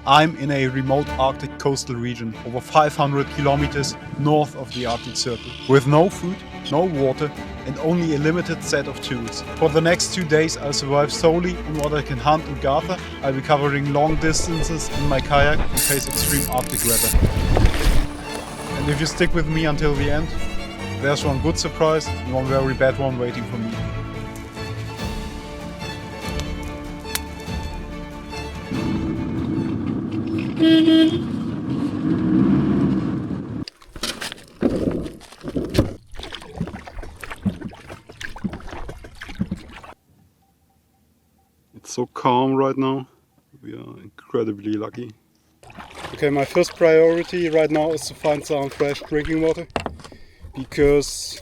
I'm in a remote Arctic coastal region, over 500 kilometers north of the Arctic Circle, with no food, no water, and only a limited set of tools. For the next 2 days I'll survive solely on what I can hunt and gather. I'll be covering long distances in my kayak and face extreme Arctic weather. And if you stick with me until the end, there's one good surprise and one very bad one waiting for me. It's so calm right now. We are incredibly lucky. Okay, my first priority right now is to find some fresh drinking water, because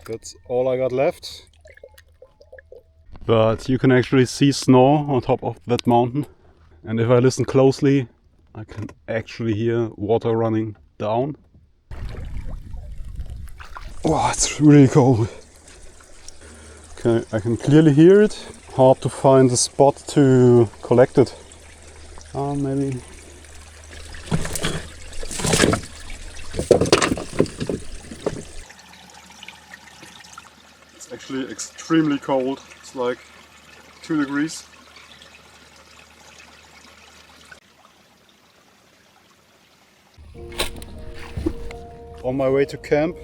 that's all I got left. But you can actually see snow on top of that mountain. And if I listen closely, I can actually hear water running down. Oh, it's really cold. Okay, I can clearly hear it. Hard to find a spot to collect it. Maybe. It's actually extremely cold. It's like 2 degrees. On my way to camp,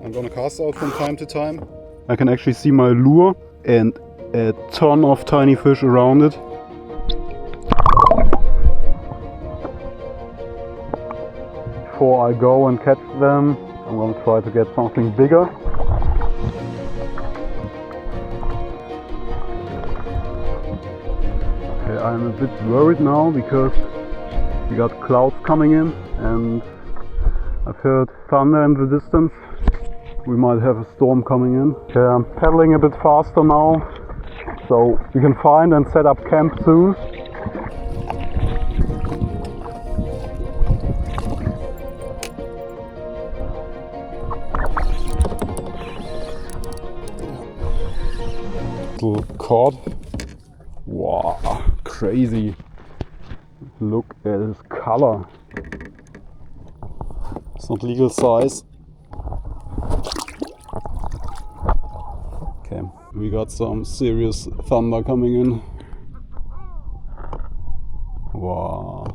I'm gonna cast out from time to time. I can actually see my lure and a ton of tiny fish around it. Before I go and catch them, I'm gonna try to get something bigger. Okay, I'm a bit worried now because we got clouds coming in and I've heard thunder in the distance. We might have a storm coming in. Okay, I'm paddling a bit faster now, so we can find and set up camp soon. Little cod. Wow, crazy. Look at his color. It's not legal size. Okay, we got some serious thunder coming in. Wow,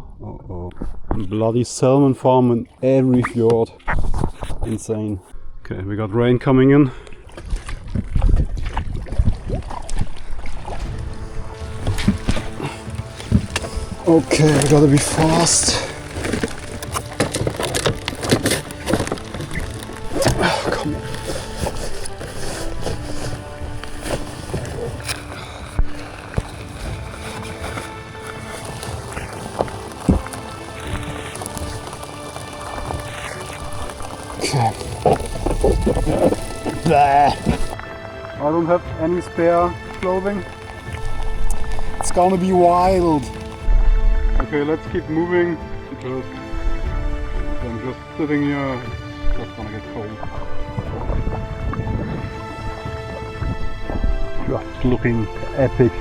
bloody salmon farm in every fjord. Insane. Okay, we got rain coming in. Okay, we gotta be fast. Come on. Okay. I don't have any spare clothing. It's gonna be wild. Okay, let's keep moving because if I'm just sitting here, it's just gonna get cold. Just looking epic.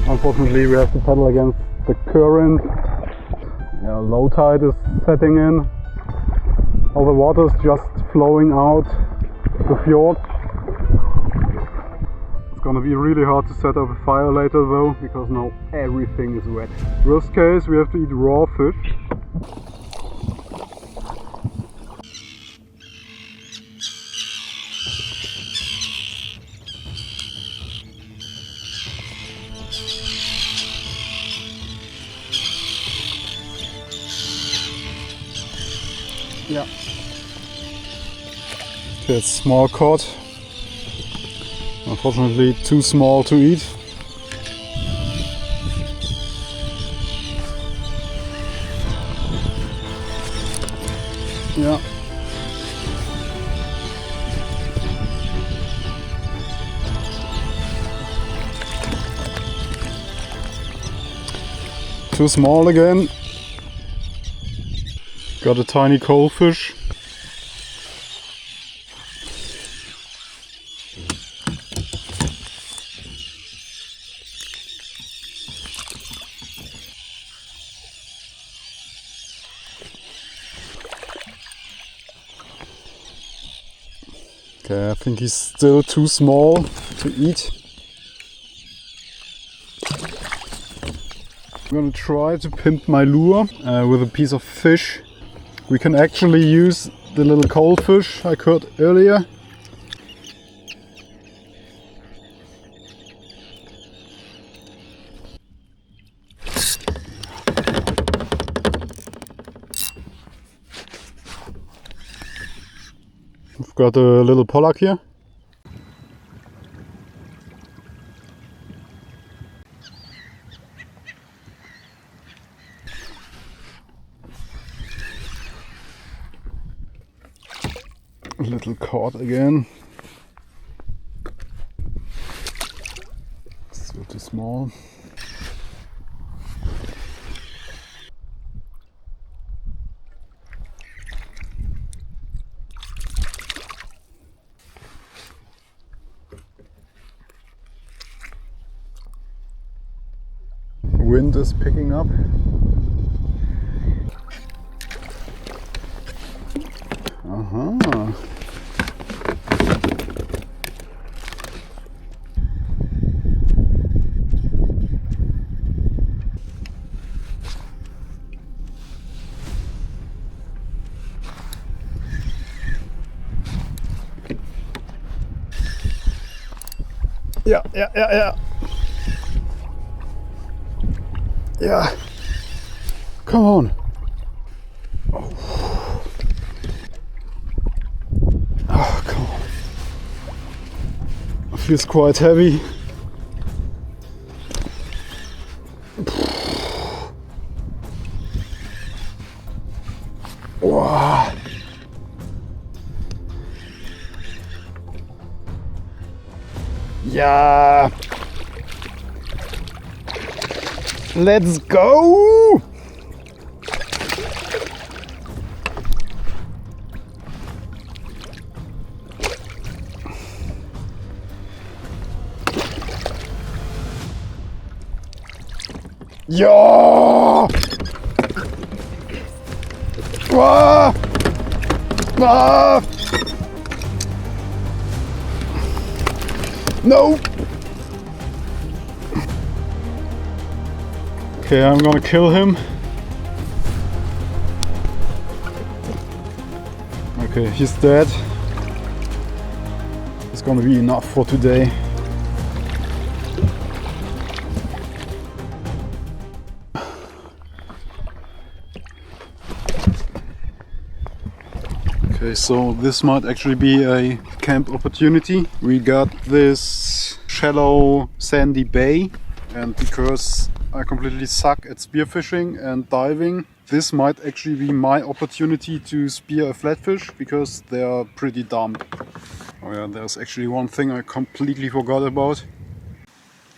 Unfortunately, we have to paddle against the current. Yeah, low tide is setting in. All the water is just flowing out the fjord. It's gonna be really hard to set up a fire later though, because now everything is wet. Worst case, we have to eat raw fish. Yeah. Okay, it's small cod. Unfortunately, too small to eat. Yeah. Too small again. Got a tiny coalfish. Okay, I think he's still too small to eat. I'm gonna try to pimp my lure with a piece of fish. We can actually use the little cold fish I caught earlier. We've got a little pollock here. A little cod again. Still too small. Wind is picking up. Yeah. Yeah. Come on. Oh, come on. It feels quite heavy. Wow. Yeah. Let's go. Yeah. Ah. Ah. No. Okay, I'm gonna kill him. Okay, he's dead. It's gonna be enough for today. Okay, so this might actually be a camp opportunity. We got this shallow sandy bay, and because I completely suck at spearfishing and diving, this might actually be my opportunity to spear a flatfish because they are pretty dumb. Oh yeah, there's actually one thing I completely forgot about.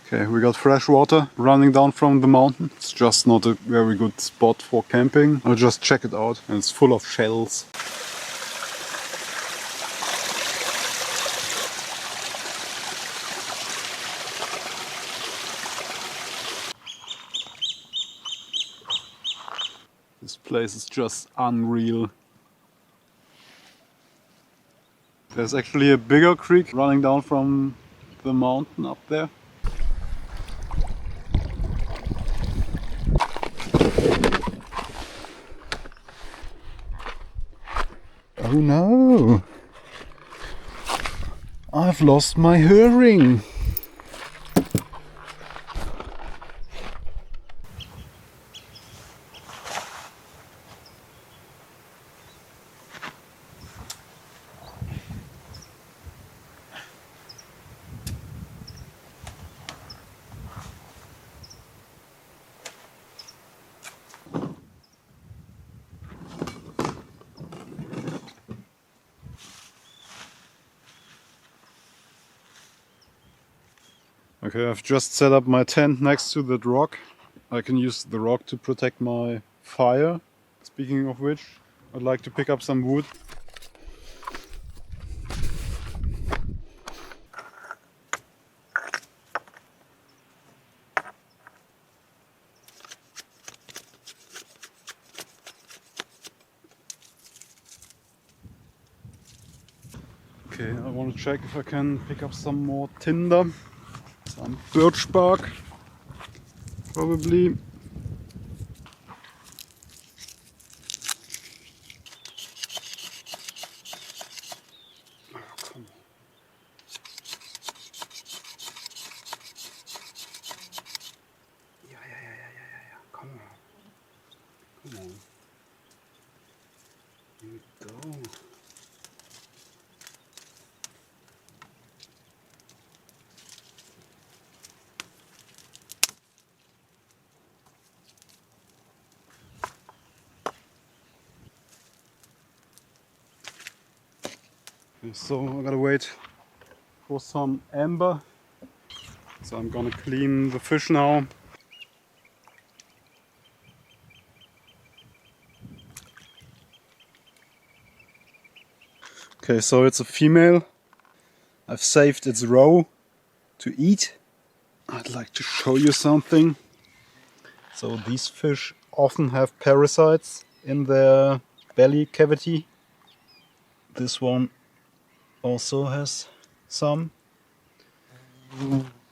Okay, we got fresh water running down from the mountain. It's just not a very good spot for camping. I'll just check it out, and it's full of shells. This place is just unreal. There's actually a bigger creek running down from the mountain up there. Oh no! I've lost my herring! Okay, I've just set up my tent next to that rock. I can use the rock to protect my fire. Speaking of which, I'd like to pick up some wood. Okay, I want to check if I can pick up some more tinder, some birch bark, probably. Oh, come on. Yeah. Come on. Come on. Here we go. So I gotta wait for some amber. So I'm gonna clean the fish now. Okay, so it's a female. I've saved its roe to eat. I'd like to show you something. So these fish often have parasites in their belly cavity. This one also has some.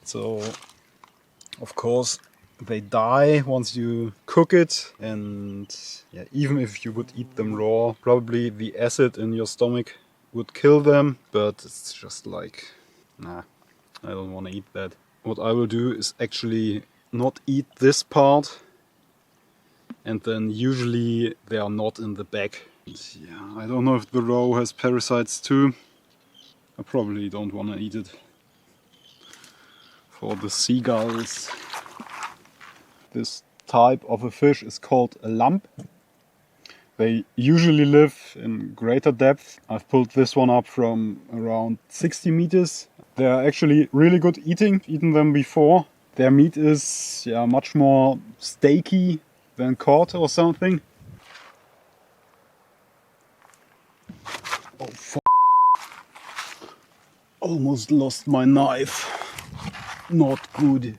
So of course they die once you cook it, and yeah, even if you would eat them raw, probably the acid in your stomach would kill them, but it's just like, nah, I don't want to eat that. What I will do is actually not eat this part, and then usually they are not in the back. Yeah, I don't know if the roe has parasites too. I probably don't want to eat it. For the seagulls, this type of a fish is called a lump. They usually live in greater depth. I've pulled this one up from around 60 meters. They are actually really good eating. I've eaten them before. Their meat is much more steaky than cod or something. Oh, almost lost my knife. Not good.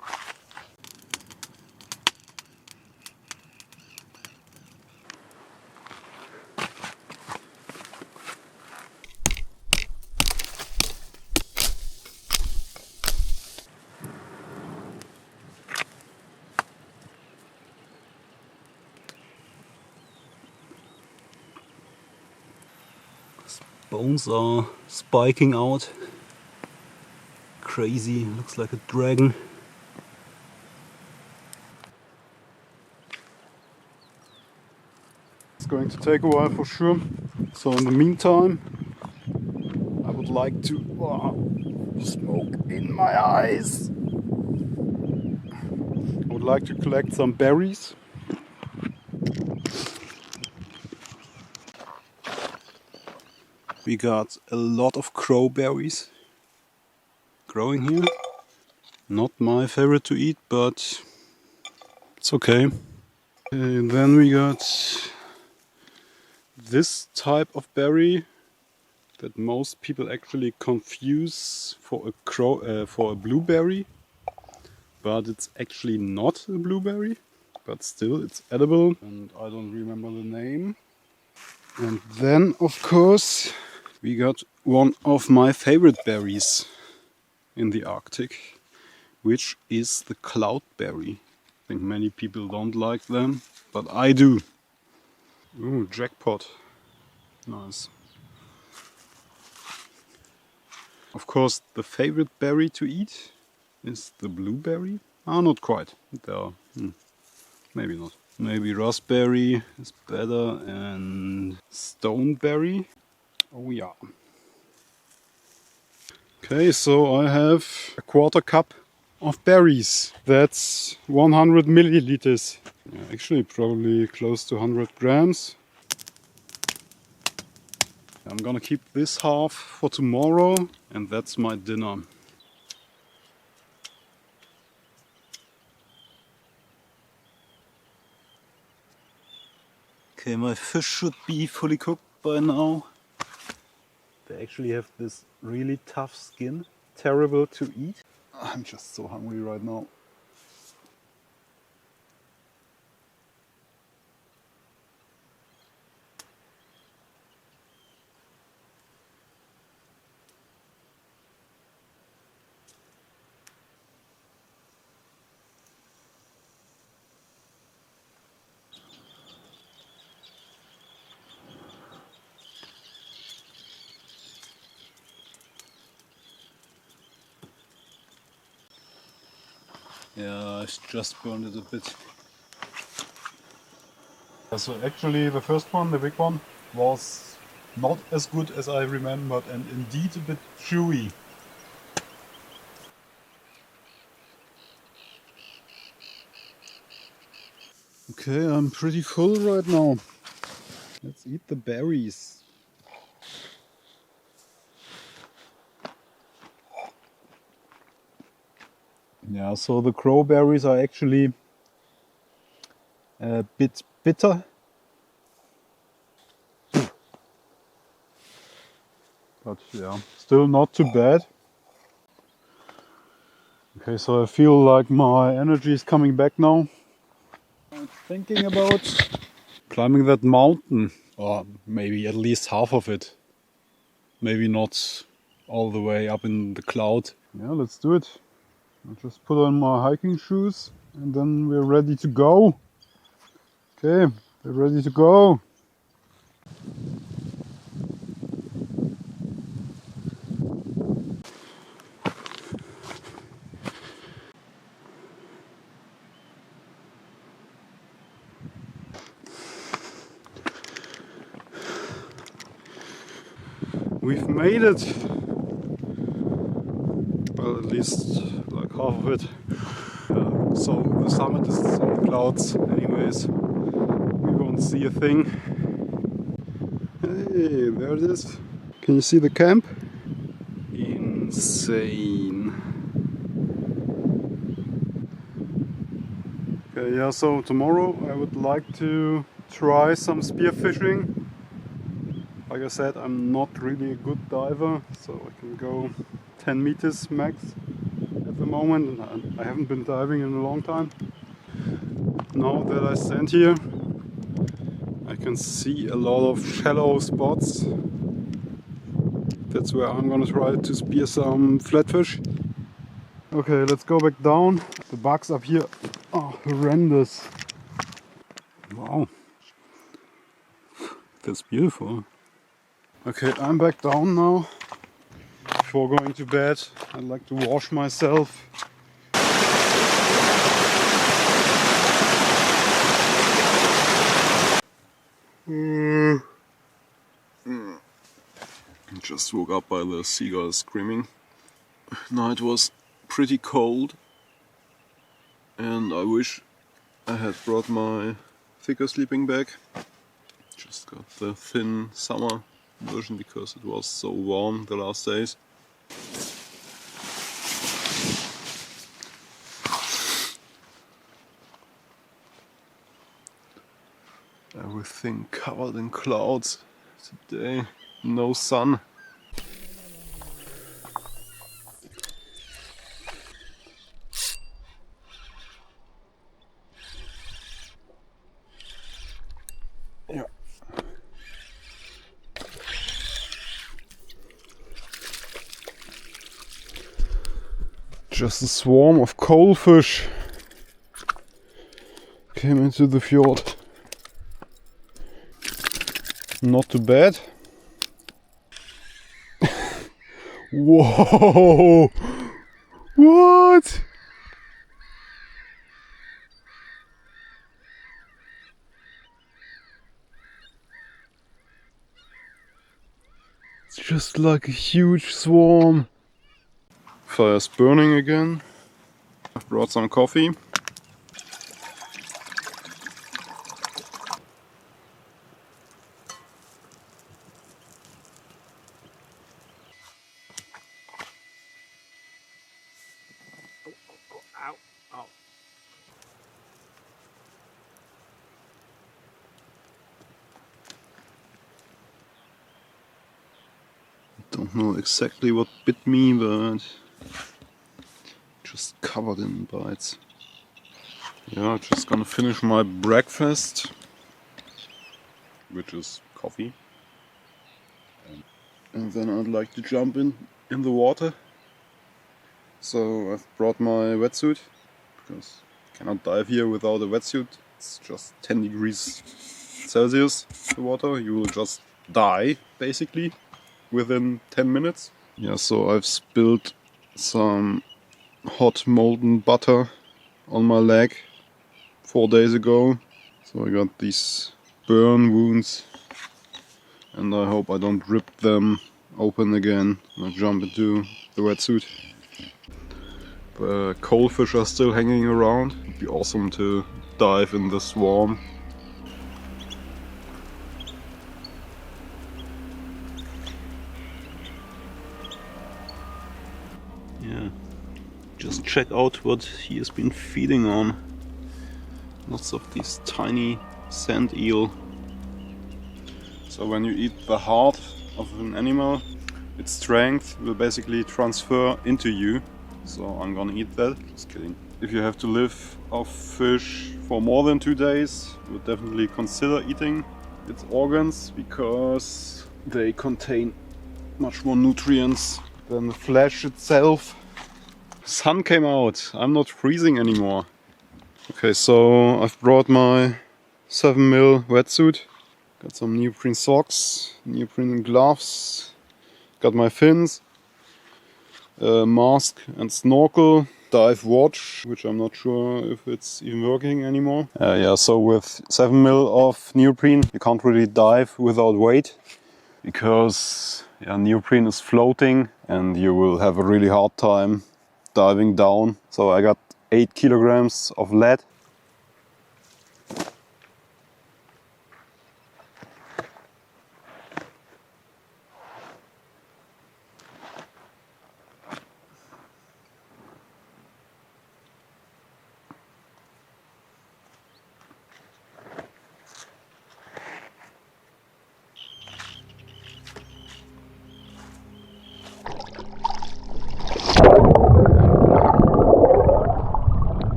Bones are spiking out. Crazy, looks like a dragon. It's going to take a while for sure. So in the meantime, I would like to smoke in my eyes. I would like to collect some berries. We got a lot of crowberries growing here. Not my favorite to eat, but it's okay. And then we got this type of berry that most people actually confuse for a blueberry, but it's actually not a blueberry, but still it's edible, and I don't remember the name. And then of course we got one of my favorite berries in the Arctic, which is the cloudberry. I think many people don't like them, but I do. Ooh, jackpot. Nice. Of course, the favorite berry to eat is the blueberry. Ah, not quite. There are, maybe not. Maybe raspberry is better, and stoneberry. Oh yeah. Okay, so I have a quarter cup of berries. That's 100 milliliters. Yeah, actually, probably close to 100 grams. I'm gonna keep this half for tomorrow, and that's my dinner. Okay, my fish should be fully cooked by now. They actually have this really tough skin, terrible to eat. I'm just so hungry right now. Yeah, I just burned it a bit. So actually the first one, the big one, was not as good as I remembered and indeed a bit chewy. Okay, I'm pretty full right now. Let's eat the berries. Yeah, so the crowberries are actually a bit bitter. But yeah, still not too bad. Okay, so I feel like my energy is coming back now. I'm thinking about climbing that mountain, or maybe at least half of it. Maybe not all the way up in the cloud. Yeah, let's do it. I'll just put on my hiking shoes and then we're ready to go. Okay, we're ready to go. We've made it. Well, at least like half of it. So the summit is on the clouds anyways. We won't see a thing. Hey, there it is. Can you see the camp? Insane. Okay, yeah, so tomorrow I would like to try some spearfishing. Like I said, I'm not really a good diver, so I can go 10 meters max at the moment. And I haven't been diving in a long time. Now that I stand here, I can see a lot of shallow spots. That's where I'm gonna try to spear some flatfish. Okay, let's go back down. The bugs up here are horrendous. Wow, that's beautiful. Okay, I'm back down now. Before going to bed, I'd like to wash myself. Just woke up by the seagulls screaming. Night was pretty cold and I wish I had brought my thicker sleeping bag. Just got the thin summer version because it was so warm the last days. Everything covered in clouds today, no sun. Yeah. Just a swarm of coalfish came into the fjord. Not too bad. Whoa! What? It's just like a huge swarm. Fire's burning again. I've brought some coffee. Ow, ow. Don't know exactly what bit me, but just covered in bites. Yeah, just gonna finish my breakfast, which is coffee. And then I'd like to jump in the water. So I've brought my wetsuit, because I cannot dive here without a wetsuit. It's just 10 degrees Celsius, the water. You will just die, basically, within 10 minutes. Yeah, so I've spilled some hot molten butter on my leg 4 days ago. So I got these burn wounds and I hope I don't rip them open again when I jump into the wetsuit. Coalfish are still hanging around. It'd be awesome to dive in the swarm. Yeah, just check out what he has been feeding on. Lots of these tiny sand eel. So when you eat the heart of an animal, its strength will basically transfer into you. So I'm gonna eat that. Just kidding. If you have to live off fish for more than 2 days, I would definitely consider eating its organs because they contain much more nutrients than the flesh itself. Sun came out. I'm not freezing anymore. Okay, so I've brought my 7mm wetsuit. Got some neoprene socks, neoprene gloves. Got my fins, mask and snorkel. Dive watch, which I'm not sure if it's even working anymore. Yeah, so with 7mm of neoprene, you can't really dive without weight because neoprene is floating and you will have a really hard time diving down. So I got 8 kilograms of lead.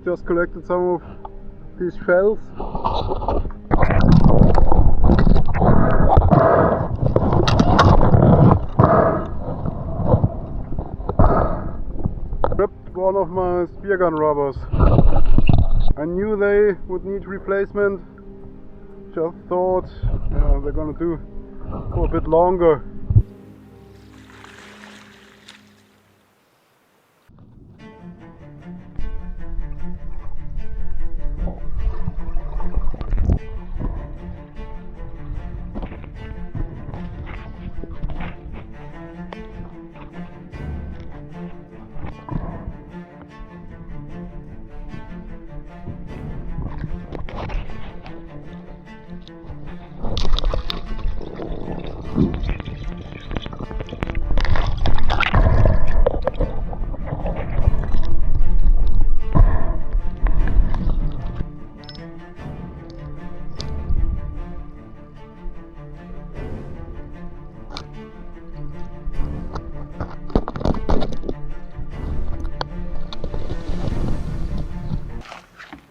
Just collected some of these shells. Ripped one of my spear gun rubbers. I knew they would need replacement. Just thought, they're gonna do for a bit longer.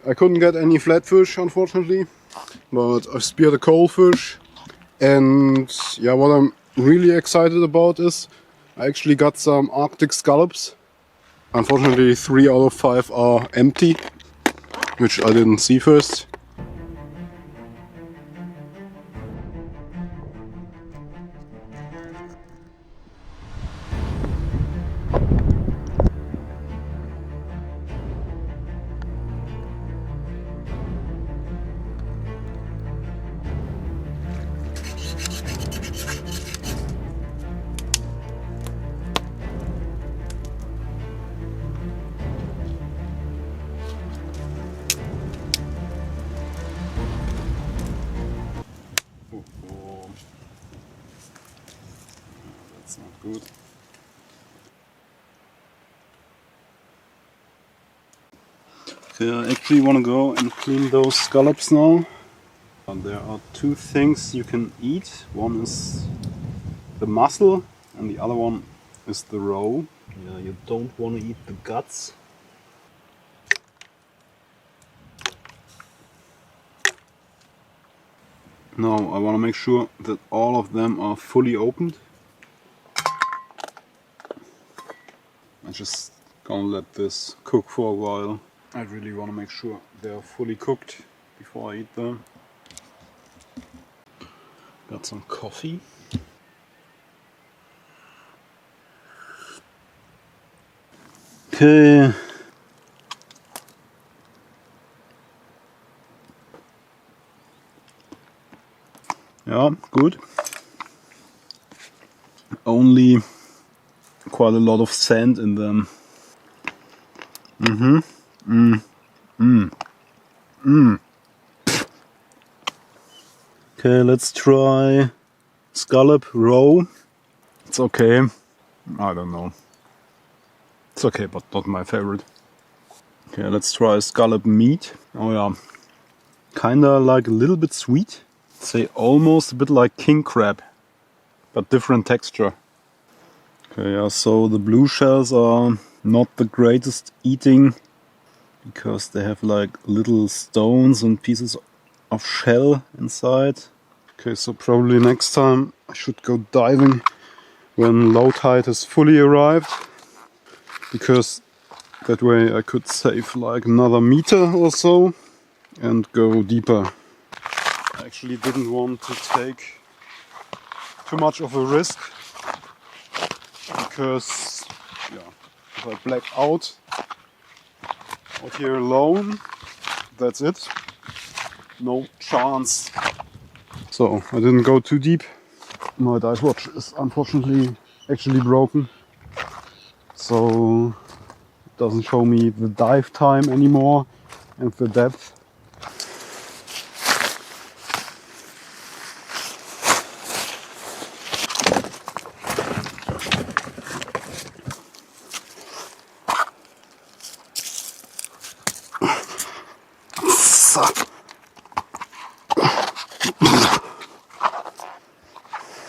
I couldn't get any flatfish, unfortunately, but I speared a coalfish. And yeah, what I'm really excited about is I actually got some Arctic scallops. Unfortunately, 3 out of 5 are empty, which I didn't see first. That's not good. Okay, I actually want to go and clean those scallops now. And there are 2 things you can eat. One is the muscle and the other one is the roe. Yeah, you don't want to eat the guts. Now I want to make sure that all of them are fully opened. I'm just gonna let this cook for a while. I really want to make sure they are fully cooked before I eat them. Got some coffee. Okay. Yeah, good. Only quite a lot of sand in them. Okay, let's try scallop roe. It's okay. I don't know. It's okay, but not my favorite. Okay, let's try scallop meat. Oh yeah, kinda like a little bit sweet. Say almost a bit like king crab, but different texture. Okay, yeah, so the blue shells are not the greatest eating because they have like little stones and pieces of shell inside. Okay, so probably next time I should go diving when low tide has fully arrived, because that way I could save like another meter or so and go deeper. I actually didn't want to take too much of a risk, because yeah, if I black out here alone, that's it. No chance. So I didn't go too deep. My dive watch is unfortunately actually broken, so it doesn't show me the dive time anymore and the depth.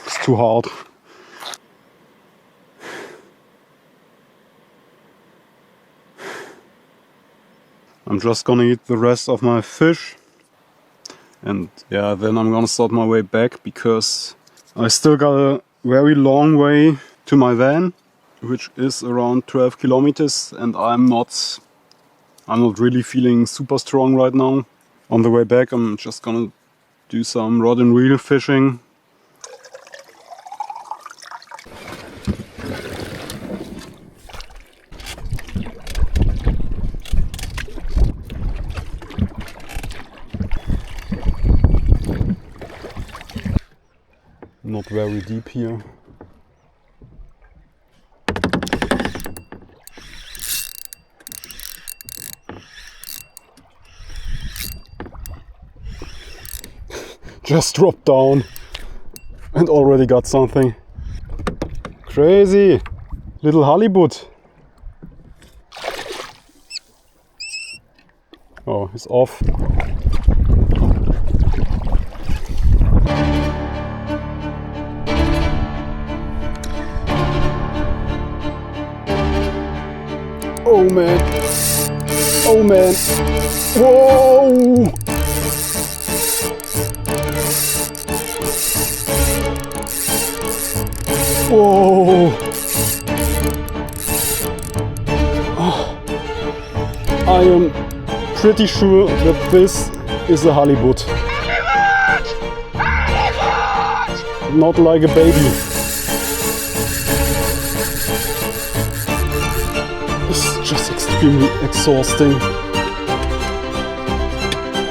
It's too hard. I'm just gonna eat the rest of my fish, and yeah, then I'm gonna start my way back, because I still got a very long way to my van, which is around 12 kilometers, and I'm not really feeling super strong right now. On the way back, I'm just gonna do some rod and reel fishing. Not very deep here. Just dropped down and already got something. Crazy! Little halibut. Oh, he's off. Oh man! Oh man! Whoa! Whoa! Oh. I am pretty sure that this is a halibut. Not like a baby. It's just extremely exhausting.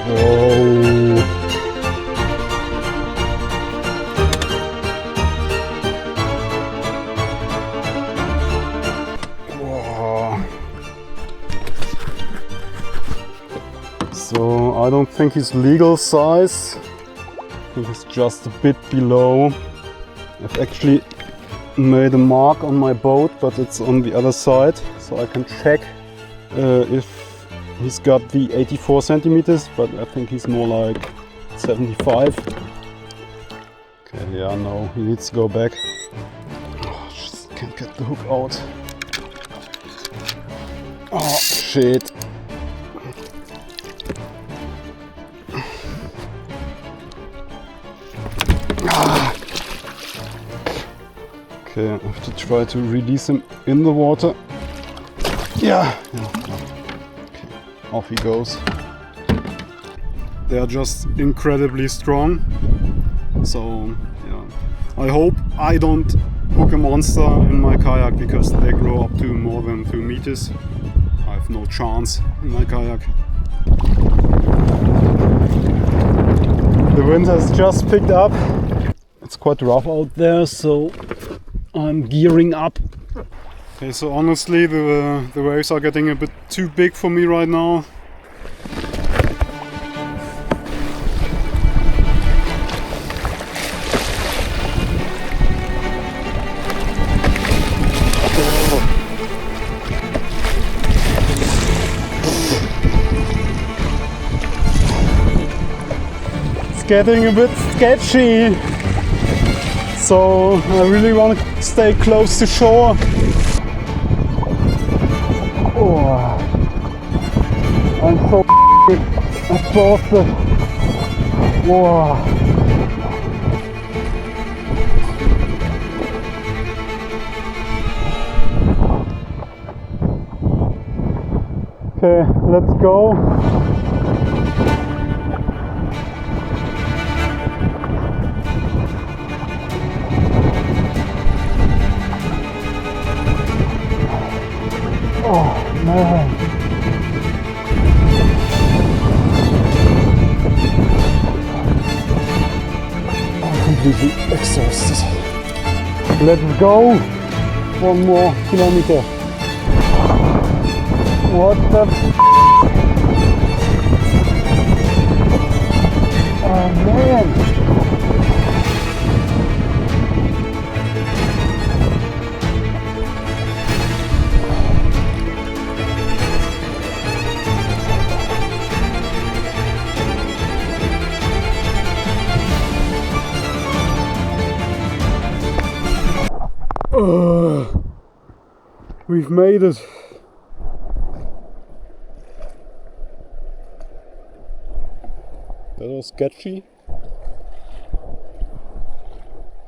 Whoa. So I don't think he's legal size. I think he's just a bit below. I've actually made a mark on my boat, but it's on the other side, so I can check if he's got the 84 centimeters, but I think he's more like 75. Okay, yeah, no, he needs to go back. Oh, just can't get the hook out. Oh, shit. Okay, I have to try to release him in the water. Yeah. Okay, off he goes. They are just incredibly strong. So yeah, I hope I don't hook a monster in my kayak, because they grow up to more than 2 meters. I have no chance in my kayak. The wind has just picked up. It's quite rough out there, so I'm gearing up. Okay, so honestly the waves are getting a bit too big for me right now. It's getting a bit sketchy, so I really want to stay close to shore. Oh, I'm so exhausted. Whoa. Okay, let's go. Oh man. I'm completely exhausted. Let's go. 1 more kilometer. What the oh man. We've made it. That was sketchy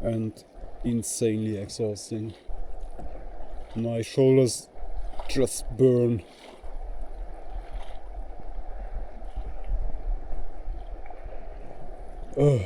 and insanely exhausting. My shoulders just burn. Ugh.